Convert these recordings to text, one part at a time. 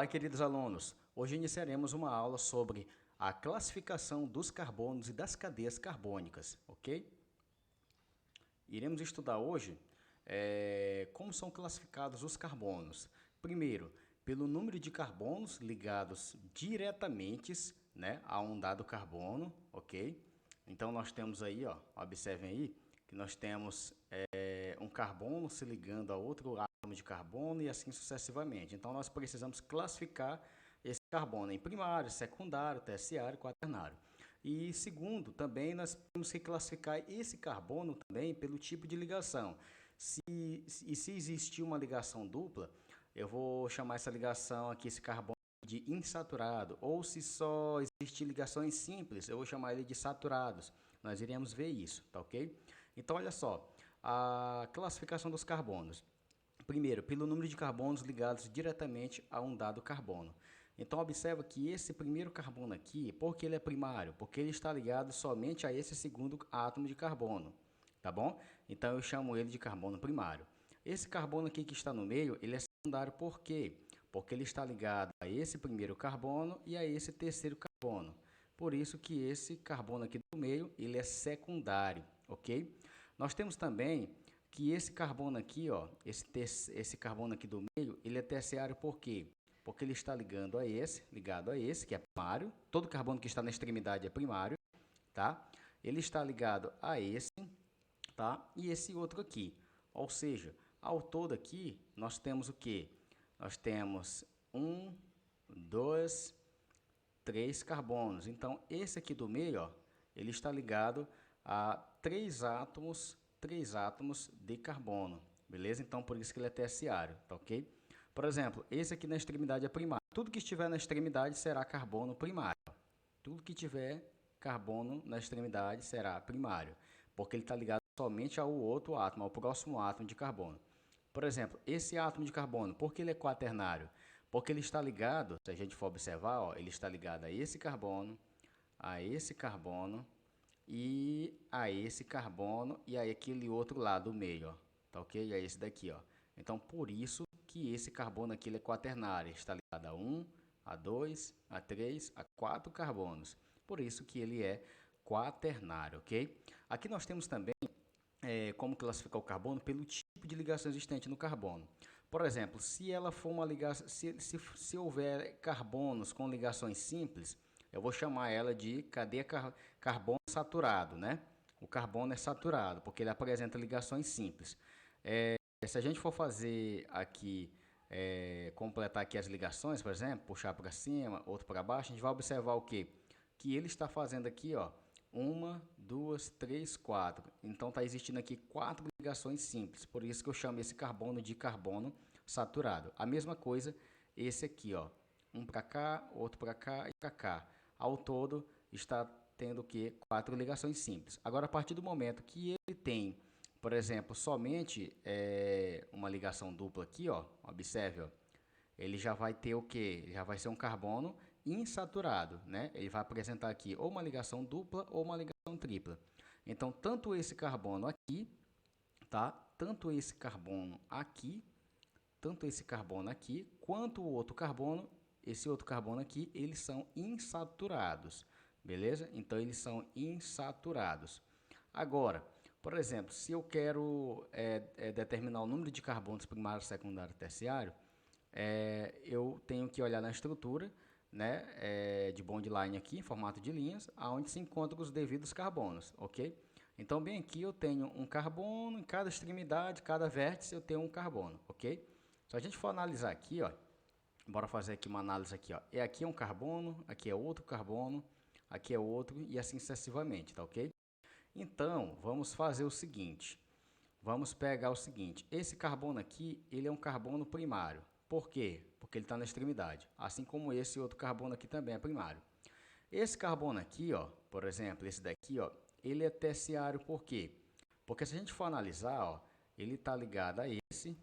Olá, queridos alunos! Hoje iniciaremos uma aula sobre a classificação dos carbonos e das cadeias carbônicas, ok? Iremos estudar hoje como são classificados os carbonos. Primeiro, pelo número de carbonos ligados diretamente, né, a um dado carbono, ok? Então, nós temos aí, ó, observem aí, que nós temos um carbono se ligando a outro átomo de carbono e assim sucessivamente. Então, nós precisamos classificar esse carbono em primário, secundário, terciário, quaternário. E segundo, também nós temos que classificar esse carbono também pelo tipo de ligação. Se existir uma ligação dupla, eu vou chamar essa ligação aqui, esse carbono, de insaturado, ou se só existir ligações simples, eu vou chamar ele de saturados. Nós iremos ver isso, tá ok? Então, olha só, a classificação dos carbonos. Primeiro, pelo número de carbonos ligados diretamente a um dado carbono. Então, observa que esse primeiro carbono aqui, por que ele é primário? Porque ele está ligado somente a esse segundo átomo de carbono, tá bom? Então, eu chamo ele de carbono primário. Esse carbono aqui que está no meio, ele é secundário por quê? Porque ele está ligado a esse primeiro carbono e a esse terceiro carbono. Por isso que esse carbono aqui do meio, ele é secundário, ok? Nós temos também que esse carbono aqui, ó, esse carbono aqui do meio, ele é terciário por quê? Porque ele está ligado a esse, que é primário. Todo carbono que está na extremidade é primário, tá? Ele está ligado a esse, tá? E esse outro aqui. Ou seja, ao todo aqui, nós temos o quê? Nós temos 1, 2, 3 carbonos. Então, esse aqui do meio, ó, ele está ligado a 3 átomos de carbono, beleza? Então, por isso que ele é terciário, tá ok? Por exemplo, esse aqui na extremidade é primário. Tudo que estiver na extremidade será carbono primário. Tudo que tiver carbono na extremidade será primário, porque ele está ligado somente ao outro átomo, ao próximo átomo de carbono. Por exemplo, esse átomo de carbono, por que ele é quaternário? Porque ele está ligado, se a gente for observar, ó, ele está ligado a esse carbono e a esse carbono e aí aquele outro lá do meio, ó, tá ok? É esse daqui, ó. Então, por isso que esse carbono aqui ele é quaternário, está ligado a 1, a 2, a 3, a 4 carbonos. Por isso que ele é quaternário, ok? Aqui nós temos também como classificar o carbono pelo tipo de ligação existente no carbono. Por exemplo, se ela for uma ligação, se houver carbonos com ligações simples, eu vou chamar ela de cadeia carbono saturado, né? O carbono é saturado, porque ele apresenta ligações simples. Se a gente for fazer aqui, completar aqui as ligações, por exemplo, puxar para cima, outro para baixo, a gente vai observar o quê? Que ele está fazendo aqui, ó, 1, 2, 3, 4. Então, está existindo aqui 4 ligações simples. Por isso que eu chamo esse carbono de carbono saturado. A mesma coisa, esse aqui, ó. Um para cá, outro para cá e para cá. Ao todo, está tendo o quê? 4 ligações simples. Agora, a partir do momento que ele tem, por exemplo, somente uma ligação dupla aqui, ó. Observe, ó. Ele já vai ter o quê? Já vai ser um carbono insaturado, né? Ele vai apresentar aqui ou uma ligação dupla ou uma ligação tripla. Então, tanto esse carbono aqui, tá? Tanto esse carbono aqui, quanto o outro carbono, esse outro carbono aqui, eles são insaturados, beleza? Então, eles são insaturados. Agora, por exemplo, se eu quero determinar o número de carbonos primário, secundário e terciário, eu tenho que olhar na estrutura, né, de bond line aqui, em formato de linhas, aonde se encontram os devidos carbonos, ok? Então, bem aqui eu tenho um carbono, em cada extremidade, cada vértice eu tenho um carbono, ok? Se a gente for analisar aqui, ó, bora fazer aqui uma análise aqui, ó. Aqui é um carbono, aqui é outro carbono, aqui é outro e assim sucessivamente, tá ok? Então, vamos fazer o seguinte. Vamos pegar o seguinte, esse carbono aqui, ele é um carbono primário. Por quê? Porque ele está na extremidade, assim como esse outro carbono aqui também é primário. Esse carbono aqui, ó, por exemplo, esse daqui, ó, ele é terciário por quê? Porque se a gente for analisar, ó, ele está ligado a esse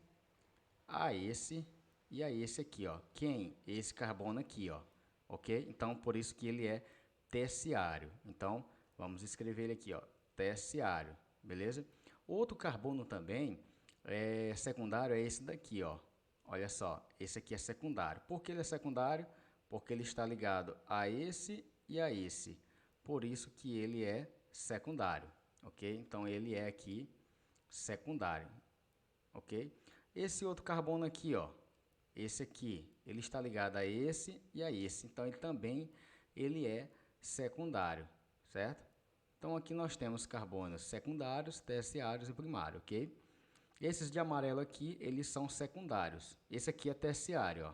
e a esse aqui, ó. Quem? Esse carbono aqui, ó, ok? Então, por isso que ele é terciário. Então, vamos escrever ele aqui, ó, terciário, beleza? Outro carbono também secundário é esse daqui, ó. olha só, esse aqui é secundário. Por que ele é secundário? Porque ele está ligado a esse e a esse. Por isso que ele é secundário, ok? Então, ele é aqui secundário, ok? Esse outro carbono aqui, ó, esse aqui, ele está ligado a esse e a esse. Então, ele é secundário, certo? Então, aqui nós temos carbonos secundários, terciários e primários, ok? Esses de amarelo aqui, eles são secundários. Esse aqui é terciário, ó.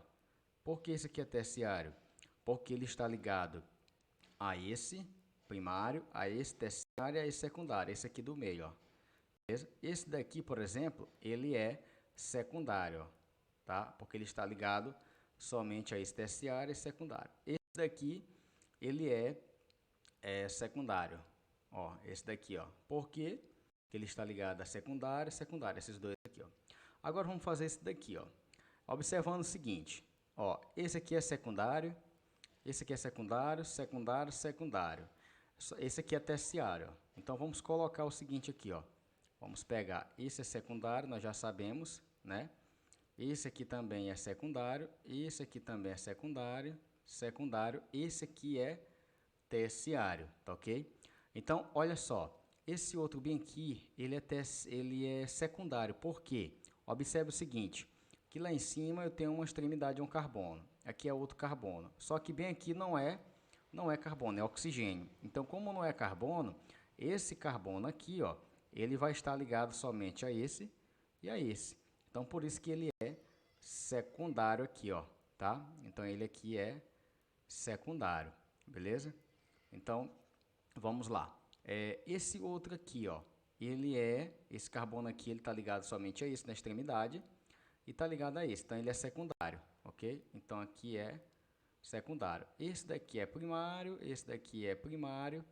Por que esse aqui é terciário? Porque ele está ligado a esse primário, a esse terciário e a esse secundário. Esse aqui do meio, ó. Esse daqui, por exemplo, ele é secundário, ó, tá? Porque ele está ligado somente a esse terciário e secundário. Esse daqui, ele é secundário, ó. Esse daqui, ó. Por quê? Porque ele está ligado a secundário e secundário, esses dois aqui, ó. Agora vamos fazer esse daqui, ó. Observando o seguinte, ó, esse aqui é secundário, esse aqui é secundário, secundário, secundário. Esse aqui é terciário, ó. Então vamos colocar o seguinte aqui, ó. Vamos pegar, esse é secundário, nós já sabemos, né? Esse aqui também é secundário, esse aqui também é secundário, secundário, esse aqui é terciário, tá ok? Então, olha só, esse outro bem aqui, ele é secundário, por quê? Observe o seguinte, que lá em cima eu tenho uma extremidade de um carbono, aqui é outro carbono, só que bem aqui não é carbono, é oxigênio. Então, como não é carbono, esse carbono aqui, ó, ele vai estar ligado somente a esse e a esse. Então, por isso que ele é secundário aqui, ó, tá? Então, ele aqui é secundário, beleza? Então, vamos lá. Esse outro aqui, ó, esse carbono aqui, ele está ligado somente a esse na extremidade e está ligado a esse. Então, ele é secundário, ok? Então, aqui é secundário. Esse daqui é primário, esse daqui é primário.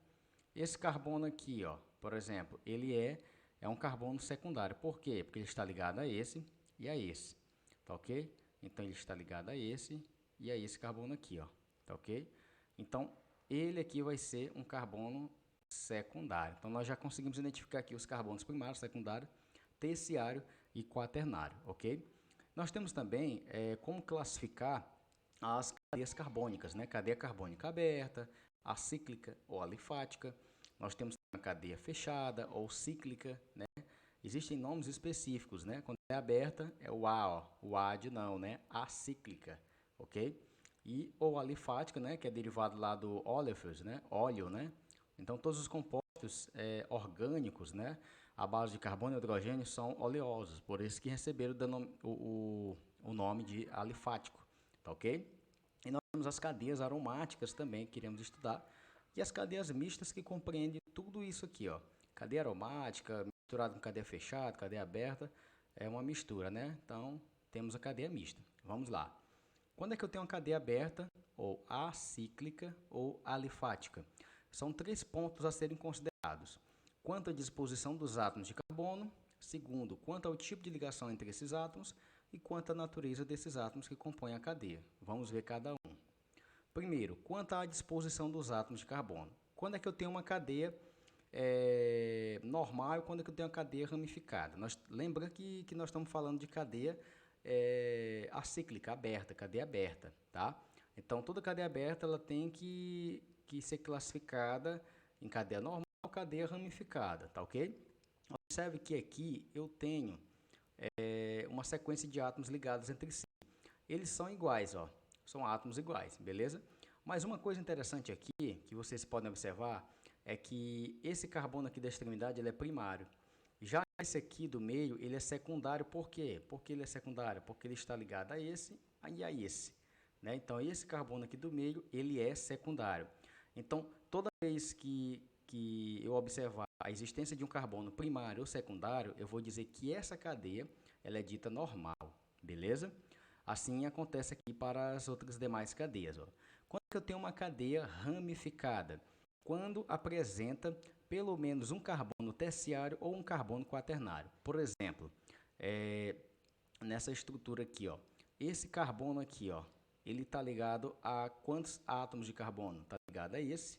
Esse carbono aqui, ó, por exemplo, ele é um carbono secundário. Por quê? Porque ele está ligado a esse e a esse, tá ok? Então, ele está ligado a esse e a esse carbono aqui, ó, tá ok? Então, ele aqui vai ser um carbono secundário. Então, nós já conseguimos identificar aqui os carbonos primário, secundário, terciário e quaternário, ok? Nós temos também como classificar as cadeias carbônicas, né? Cadeia carbônica aberta, acíclica ou alifática. Nós temos a cadeia fechada ou cíclica, né? Existem nomes específicos, né? Quando é aberta é o A, ó, o A de não, né? Acíclica, ok? E ou alifática, né? Que é derivado lá do oleifos, né? Óleo, né? Então todos os compostos orgânicos, né? À base de carbono e hidrogênio são oleosos, por isso que receberam o nome de alifático, tá ok? E nós temos as cadeias aromáticas também que queremos estudar e as cadeias mistas que compreendem tudo isso aqui, ó. Cadeia aromática misturada com cadeia fechada, cadeia aberta, é uma mistura, né? Então temos a cadeia mista. Vamos lá. Quando é que eu tenho uma cadeia aberta, ou acíclica, ou alifática? São 3 pontos a serem considerados. Quanto à disposição dos átomos de carbono, segundo, quanto ao tipo de ligação entre esses átomos, e quanto à natureza desses átomos que compõem a cadeia. Vamos ver cada um. Primeiro, quanto à disposição dos átomos de carbono. Quando é que eu tenho uma cadeia normal e quando é que eu tenho uma cadeia ramificada? Lembra que nós estamos falando de cadeia acíclica, aberta, cadeia aberta, tá? Então, toda cadeia aberta ela tem que ser classificada em cadeia normal ou cadeia ramificada, tá ok? Observe que aqui eu tenho uma sequência de átomos ligados entre si. Eles são iguais, ó, são átomos iguais, beleza? Mas uma coisa interessante aqui, que vocês podem observar, é que esse carbono aqui da extremidade ele é primário. Já esse aqui do meio, ele é secundário, por quê? Porque ele é secundário? Porque ele está ligado a esse e a esse, né? Então, esse carbono aqui do meio, ele é secundário. Então, toda vez que eu observar a existência de um carbono primário ou secundário, eu vou dizer que essa cadeia ela é dita normal, beleza? Assim acontece aqui para as outras demais cadeias, ó. Quando eu tenho uma cadeia ramificada? Quando apresenta pelo menos um carbono terciário ou um carbono quaternário. Por exemplo, nessa estrutura aqui, ó, esse carbono aqui, ó, ele está ligado a quantos átomos de carbono? Está ligado a esse,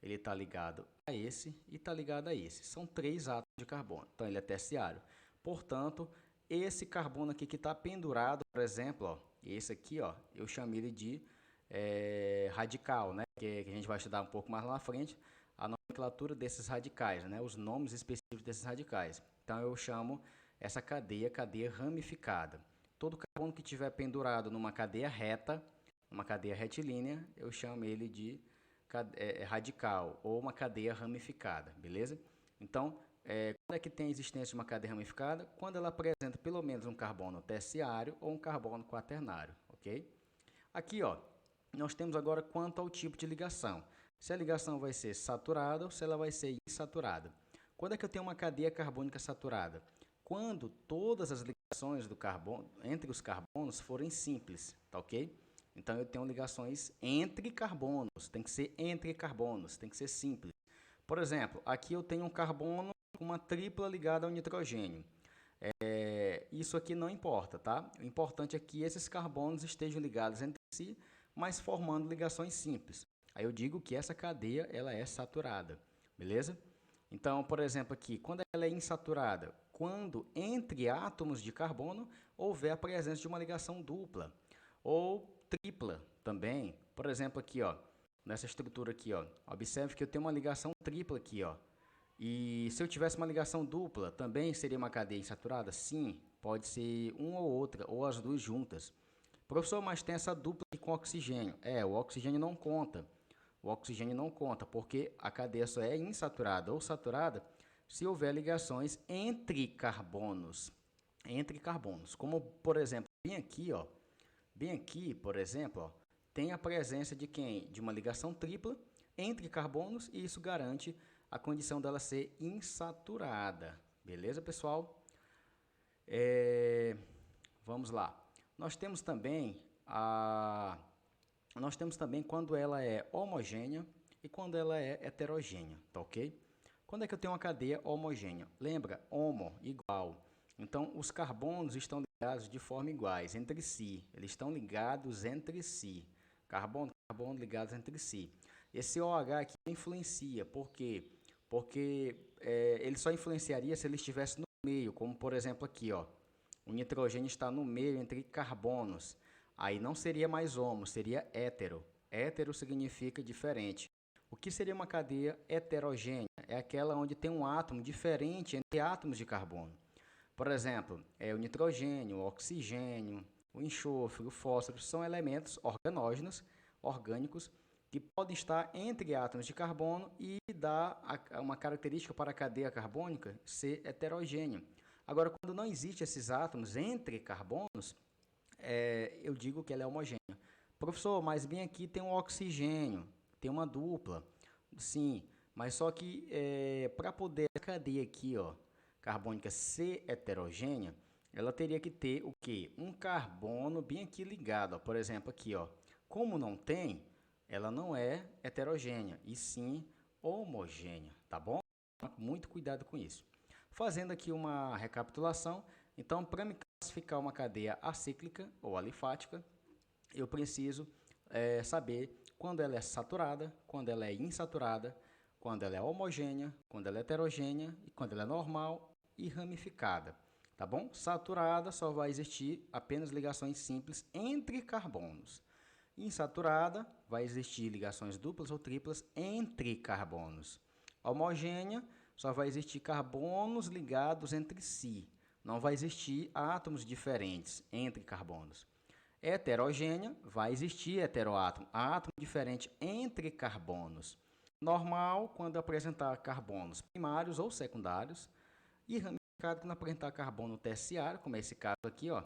ele está ligado a esse e está ligado a esse. São 3 átomos de carbono, então ele é terciário. Portanto, esse carbono aqui que está pendurado, por exemplo, ó, esse aqui, ó, eu chamo ele de radical, né? Que a gente vai estudar um pouco mais lá na frente, a nomenclatura desses radicais, né? Os nomes específicos desses radicais. Então eu chamo essa cadeia ramificada. Todo carbono que estiver pendurado numa cadeia reta, uma cadeia retilínea, eu chamo ele de radical ou uma cadeia ramificada, beleza? Então, quando é que tem a existência de uma cadeia ramificada? Quando ela apresenta pelo menos um carbono terciário ou um carbono quaternário, ok? Aqui, ó, nós temos agora quanto ao tipo de ligação. Se a ligação vai ser saturada ou se ela vai ser insaturada. Quando é que eu tenho uma cadeia carbônica saturada? Quando todas as ligações do carbono, entre os carbonos forem simples, tá ok? Então eu tenho ligações entre carbonos, tem que ser entre carbonos, tem que ser simples. Por exemplo, aqui eu tenho um carbono com uma tripla ligada ao nitrogênio. Isso aqui não importa, tá? O importante é que esses carbonos estejam ligados entre si, mas formando ligações simples. Aí eu digo que essa cadeia ela é saturada, beleza? Então, por exemplo, aqui, quando ela é insaturada? Quando entre átomos de carbono houver a presença de uma ligação dupla ou tripla também. Por exemplo, aqui, ó, nessa estrutura aqui, ó, observe que eu tenho uma ligação tripla aqui, ó. E se eu tivesse uma ligação dupla, também seria uma cadeia insaturada? Sim, pode ser uma ou outra, ou as duas juntas. Professor, mas tem essa dupla aqui com oxigênio. O oxigênio não conta. O oxigênio não conta, porque a cadeia só é insaturada ou saturada se houver ligações entre carbonos. Entre carbonos. Como, por exemplo, bem aqui, por exemplo, ó, tem a presença de quem? De uma ligação tripla entre carbonos e isso garante a condição dela ser insaturada. Beleza, pessoal? Vamos lá. Nós temos também quando ela é homogênea e quando ela é heterogênea, tá ok? Quando é que eu tenho uma cadeia homogênea? Lembra? Homo, igual. Então, os carbonos estão ligados de forma iguais entre si. Eles estão ligados entre si. Carbono, carbono ligados entre si. Esse OH aqui influencia. Por quê? Porque ele só influenciaria se ele estivesse no meio, como por exemplo aqui, ó. O nitrogênio está no meio entre carbonos. Aí não seria mais homo, seria hétero. Hétero significa diferente. O que seria uma cadeia heterogênea? É aquela onde tem um átomo diferente entre átomos de carbono. Por exemplo, o nitrogênio, o oxigênio, o enxofre, o fósforo são elementos organógenos, orgânicos, que podem estar entre átomos de carbono e dar uma característica para a cadeia carbônica ser heterogênea. Agora, quando não existem esses átomos entre carbonos, eu digo que ela é homogênea. Professor, mas bem aqui tem um oxigênio, tem uma dupla. Sim, mas só que para poder a cadeia aqui, ó, carbônica ser heterogênea, ela teria que ter o quê? Um carbono bem aqui ligado, ó. Por exemplo, aqui, ó. Como não tem, ela não é heterogênea, e sim homogênea, tá bom? Muito cuidado com isso. Fazendo aqui uma recapitulação, então, para me classificar uma cadeia acíclica ou alifática, eu preciso saber quando ela é saturada, quando ela é insaturada, quando ela é homogênea, quando ela é heterogênea e quando ela é normal e ramificada. Tá bom? Saturada só vai existir apenas ligações simples entre carbonos. Insaturada vai existir ligações duplas ou triplas entre carbonos. Homogênea só vai existir carbonos ligados entre si. Não vai existir átomos diferentes entre carbonos. Heterogênea, vai existir heteroátomo, átomo diferente entre carbonos. Normal, quando apresentar carbonos primários ou secundários. E ramificado, quando apresentar carbono terciário, como é esse caso aqui, ó,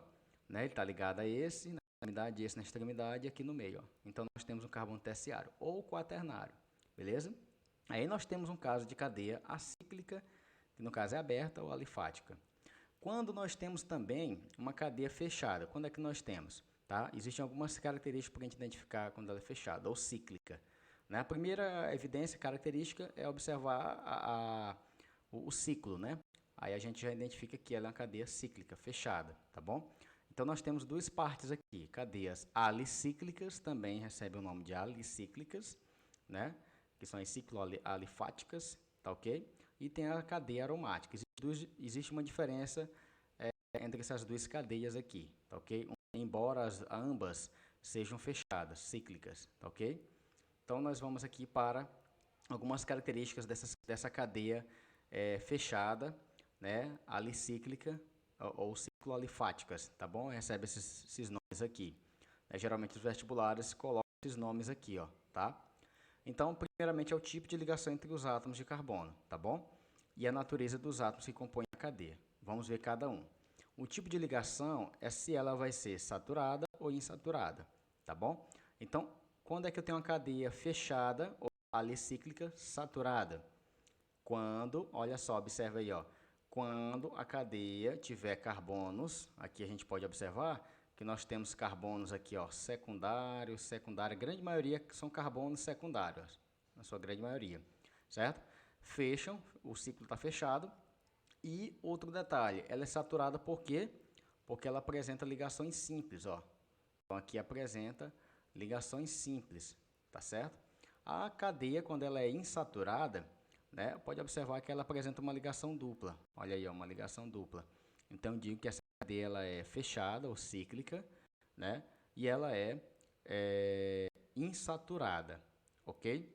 né? Ele está ligado a esse na extremidade, esse na extremidade e aqui no meio. Ó. Então, nós temos um carbono terciário ou quaternário, beleza? Aí nós temos um caso de cadeia acíclica, que no caso é aberta ou alifática. Quando nós temos também uma cadeia fechada, quando é que nós temos? Tá? Existem algumas características para a gente identificar quando ela é fechada ou cíclica. Né? A primeira evidência característica é observar o ciclo. Né? Aí a gente já identifica que ela é uma cadeia cíclica, fechada. Tá bom? Então nós temos duas partes aqui. Cadeias alicíclicas, também recebem o nome de alicíclicas, né? Que são as cicloalifáticas, tá ok? E tem a cadeia aromática. Existe uma diferença entre essas duas cadeias aqui, tá ok? Embora ambas sejam fechadas, cíclicas, tá ok? Então, nós vamos aqui para algumas características dessa cadeia fechada, né, alicíclica ou cicloalifáticas, tá bom? Recebe esses nomes aqui. Geralmente os vestibulares colocam esses nomes aqui, ó, tá? Então, primeiramente é o tipo de ligação entre os átomos de carbono, tá bom? E a natureza dos átomos que compõem a cadeia. Vamos ver cada um. O tipo de ligação é se ela vai ser saturada ou insaturada, tá bom? Então, quando é que eu tenho uma cadeia fechada ou alicíclica saturada? Quando, olha só, observa aí, ó, quando a cadeia tiver carbonos, aqui a gente pode observar que nós temos carbonos aqui, ó, secundário, secundário, a grande maioria são carbonos secundários, na sua grande maioria, certo? Fecham, o ciclo está fechado. E outro detalhe, ela é saturada por quê? Porque ela apresenta ligações simples, ó. Então aqui apresenta ligações simples, tá certo? A cadeia, quando ela é insaturada, né, pode observar que ela apresenta uma ligação dupla. Olha aí, ó, uma ligação dupla. Então eu digo que essa cadeia ela é fechada ou cíclica, né? E ela é insaturada, ok?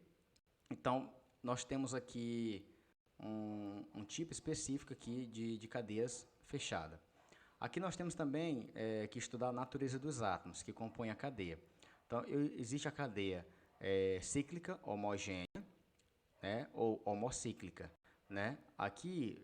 Então nós temos aqui um tipo específico aqui de cadeias fechada. Aqui nós temos também que estudar a natureza dos átomos que compõem a cadeia. Então, existe a cadeia cíclica, homogênea, né, ou homocíclica. Né? Aqui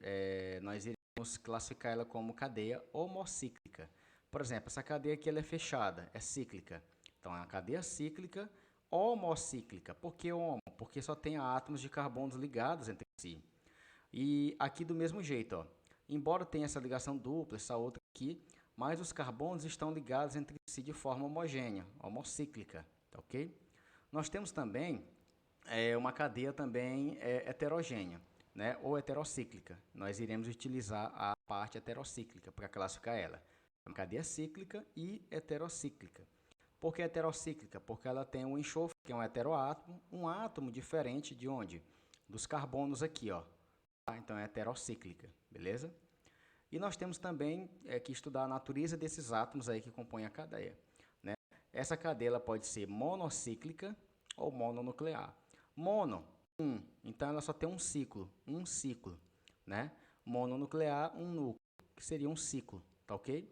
nós iremos classificar ela como cadeia homocíclica. Por exemplo, essa cadeia aqui ela é fechada, é cíclica. Então, é uma cadeia cíclica homocíclica. Por que homo? Porque só tem átomos de carbonos ligados entre si. E aqui do mesmo jeito, ó, embora tenha essa ligação dupla, essa outra aqui, mas os carbonos estão ligados entre si de forma homogênea, homocíclica, tá ok? Nós temos também uma cadeia também heterogênea, né, ou heterocíclica. Nós iremos utilizar a parte heterocíclica para classificar ela. É uma cadeia cíclica e heterocíclica. Por que heterocíclica? Porque ela tem um enxofre, que é um heteroátomo, um átomo diferente de onde? Dos carbonos aqui, ó. Então é heterocíclica, beleza? E nós temos também que estudar a natureza desses átomos aí que compõem a cadeia, né? Essa cadeia ela pode ser monocíclica ou mononuclear. Mono, então ela só tem um ciclo, né? Mononuclear, um núcleo, que seria um ciclo, tá ok?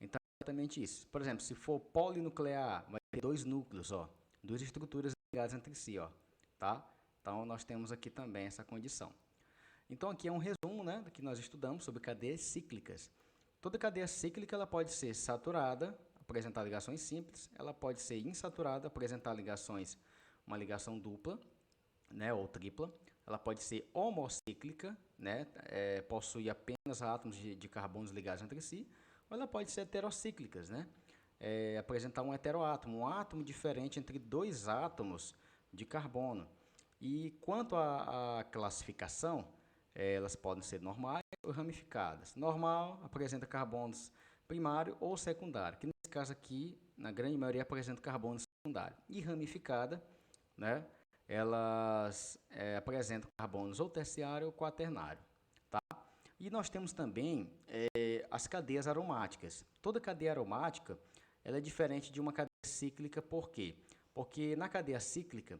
Então é exatamente isso. Por exemplo, se for polinuclear, vai ter dois núcleos, ó, duas estruturas ligadas entre si, ó, tá? Então nós temos aqui também essa condição. Então aqui é um resumo, né, do que nós estudamos sobre cadeias cíclicas. Toda cadeia cíclica ela pode ser saturada, apresentar ligações simples, ela pode ser insaturada, apresentar uma ligação dupla, né, ou tripla. Ela pode ser homocíclica, né, possuir apenas átomos de carbonos ligados entre si, ou ela pode ser heterocíclicas, né, apresentar um heteroátomo, um átomo diferente entre dois átomos de carbono. E quanto à classificação, elas podem ser normais ou ramificadas. Normal apresenta carbonos primário ou secundário, que nesse caso aqui, na grande maioria, apresenta carbono secundário. E ramificada, né, elas apresentam carbonos ou terciário ou quaternário. Tá? E nós temos também as cadeias aromáticas. Toda cadeia aromática ela é diferente de uma cadeia cíclica, por quê? Porque na cadeia cíclica,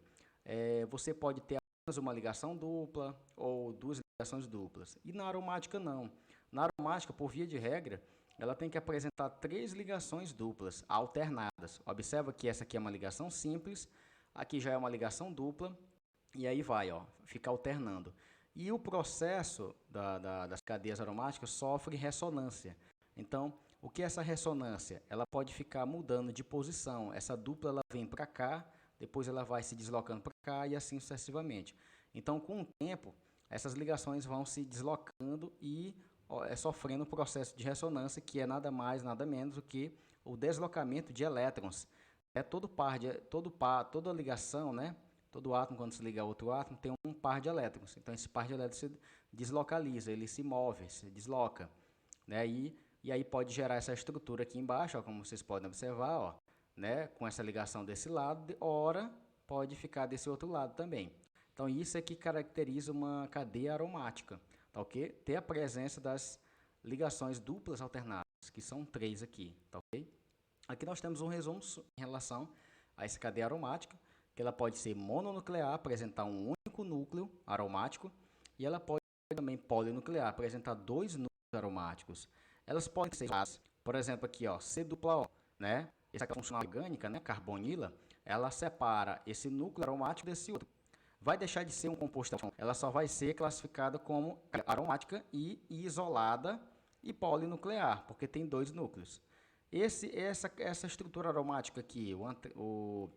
você pode ter apenas uma ligação dupla ou duas ligações duplas. E na aromática não. Na aromática, por via de regra, ela tem que apresentar três ligações duplas alternadas. Observa que essa aqui é uma ligação simples, aqui já é uma ligação dupla, e aí vai, ó, fica alternando. E o processo das cadeias aromáticas sofre ressonância. Então, o que é essa ressonância? Ela pode ficar mudando de posição. Essa dupla ela vem para cá, depois ela vai se deslocando para cá e assim sucessivamente. Então, com o tempo, essas ligações vão se deslocando e sofrendo um processo de ressonância, que é nada mais, nada menos do que o deslocamento de elétrons. Toda ligação, né? Todo átomo, quando se liga a outro átomo, tem um par de elétrons. Então, esse par de elétrons se deslocaliza, ele se move, se desloca. Né? E aí pode gerar essa estrutura aqui embaixo, ó, como vocês podem observar, ó, né? Com essa ligação desse lado, ora pode ficar desse outro lado também. Então, isso é que caracteriza uma cadeia aromática, tá ok? Ter a presença das ligações duplas alternadas. que são 3 aqui, tá ok? Aqui nós temos um resumo em relação a essa cadeia aromática, que ela pode ser mononuclear, apresentar um único núcleo aromático, e ela pode também polinuclear, apresentar 2 núcleos aromáticos. Elas podem ser, por exemplo, aqui, ó, C-O, né? Essa função orgânica, né, carbonila, ela separa esse núcleo aromático desse outro. Vai deixar de ser um composto, ela só vai ser classificada como aromática e isolada e polinuclear, porque tem 2 núcleos. Essa estrutura aromática aqui, o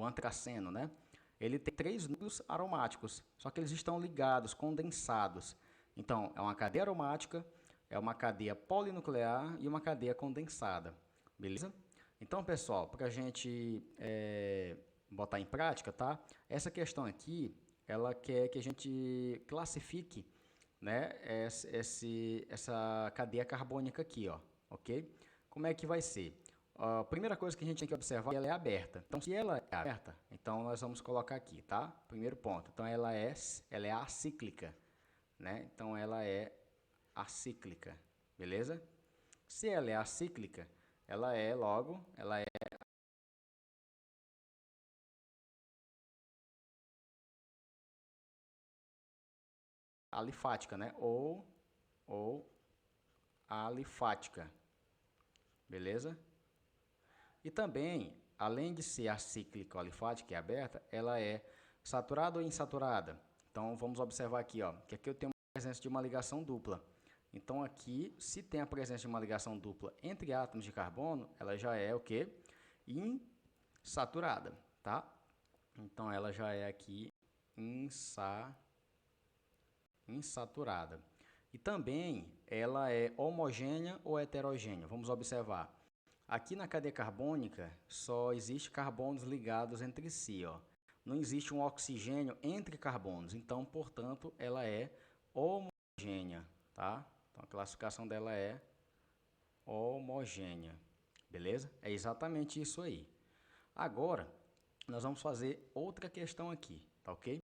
antraceno, né? Ele tem 3 núcleos aromáticos, só que eles estão ligados, condensados. Então, é uma cadeia aromática, é uma cadeia polinuclear e uma cadeia condensada, beleza? Então, pessoal, para a gente botar em prática, tá? Essa questão aqui, ela quer que a gente classifique, né, essa cadeia carbônica aqui, ó, ok? Como é que vai ser? A primeira coisa que a gente tem que observar, ela é aberta. Então, se ela é aberta, então nós vamos colocar aqui, tá? Primeiro ponto. Então, ela é acíclica, né? Então, ela é acíclica, beleza? Se ela é acíclica, ela é alifática, né? Ou alifática, beleza? E também, além de ser acíclica ou alifática, que é aberta, ela é saturada ou insaturada. Então, vamos observar aqui, ó, que aqui eu tenho a presença de uma ligação dupla. Então, aqui, se tem a presença de uma ligação dupla entre átomos de carbono, ela já é o quê? Insaturada, tá? Então, ela já é aqui insaturada. E também, ela é homogênea ou heterogênea. Vamos observar. Aqui na cadeia carbônica, só existe carbonos ligados entre si, ó. Não existe um oxigênio entre carbonos, então, portanto, ela é homogênea, tá? Então, a classificação dela é homogênea, beleza? É exatamente isso aí. Agora, nós vamos fazer outra questão aqui, tá ok?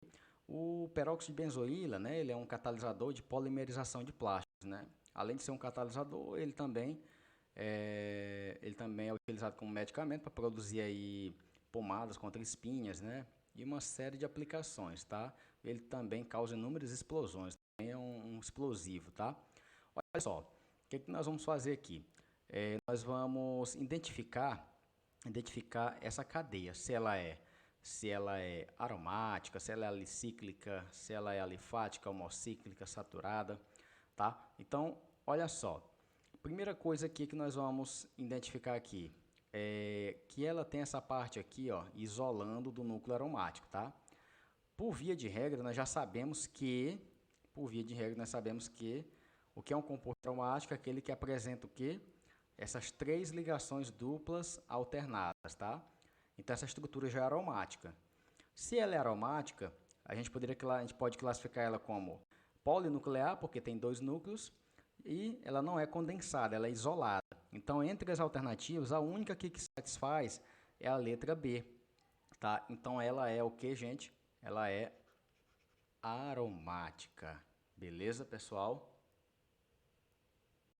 O peróxido de benzoíla, né, ele é um catalisador de polimerização de plásticos, né? Além de ser um catalisador, ele também é utilizado como medicamento para produzir aí pomadas contra espinhas, né? E uma série de aplicações, tá? Ele também causa inúmeras explosões, também é um explosivo, tá? Olha só, o que nós vamos fazer aqui? Nós vamos identificar essa cadeia, se ela é aromática, se ela é alicíclica, se ela é alifática, homocíclica, saturada, tá? Então, olha só, primeira coisa aqui que nós vamos identificar aqui é que ela tem essa parte aqui, ó, isolando do núcleo aromático, tá? Por via de regra, nós já sabemos que, o que é um composto aromático é aquele que apresenta o quê? Essas 3 ligações duplas alternadas, tá? Então, essa estrutura já é aromática. Se ela é aromática, a gente pode classificar ela como polinuclear, porque tem 2 núcleos, e ela não é condensada, ela é isolada. Então, entre as alternativas, a única aqui que satisfaz é a letra B, tá? Então, ela é o que, gente? Ela é aromática. Beleza, pessoal?